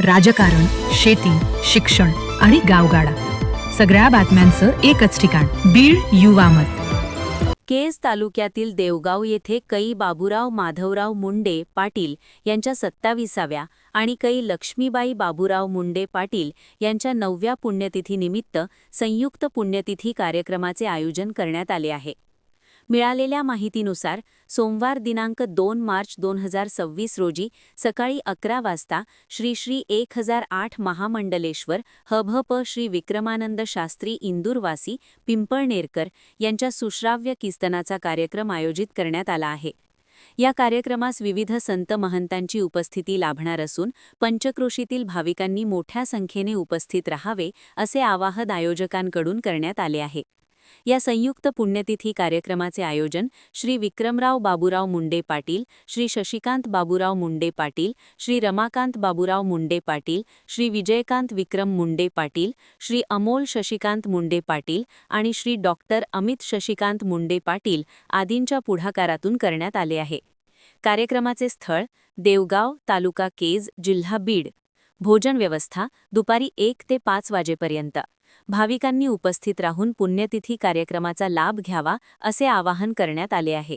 राजकारण, शेती, शिक्षण आणि गावगाडा सगळ्या बातम्यांचं एकच ठिकाण, बीड युवा मत. केज तालुक्यातील देवगाव येथे कै बाबूराव माधवराव मुंडे पाटील यांच्या 27व्या आणि कै लक्ष्मीबाई बाबूराव मुंडे पाटील यांच्या 9व्या पुण्यतिथीनिमित्त संयुक्त पुण्यतिथी कार्यक्रमाचे आयोजन करण्यात आले आहे. मिळालेल्या माहितीनुसार सोमवार दिनांक 2 मार्च 2026 रोजी सकाळी 11 वाजता श्री श्री 1008 महामंडलेश्वर हभप श्री विक्रमानंद शास्त्री इंदूरवासी पिंपळनेरकर यांच्या सुश्राव्य कीर्तनाचा कार्यक्रम आयोजित करण्यात आला आहे. या कार्यक्रमास विविध संत महंतांची उपस्थिती लाभणार असून पंचक्रोशीतील भाविकांनी मोठ्या संख्येने उपस्थित राहावे असे आवाहन आयोजकांकडून करण्यात आले आहे. या संयुक्त पुण्यतिथी कार्यक्रमाचे आयोजन श्री विक्रमराव बाबूराव मुंडे पाटील, श्री शशिकांत बाबूराव मुंडे पाटील, श्री रमाकांत बाबूराव मुंडे पाटील, श्री विजयकांत विक्रम मुंडे पाटील, श्री अमोल शशिकांत मुंडे पाटील आणि श्री डॉक्टर अमित शशिकांत मुंडे पाटील आदींच्या पुढाकारातून करण्यात आले आहे. कार्यक्रमाचे स्थळ देवगाव, तालुका केज, जिल्हा बीड. भोजन व्यवस्था दुपारी 1 ते 5 वाजेपर्यंत. भाविकांनी उपस्थित राहून पुण्यतिथी कार्यक्रमाचा लाभ घ्यावा असे आवाहन करण्यात आले आहे.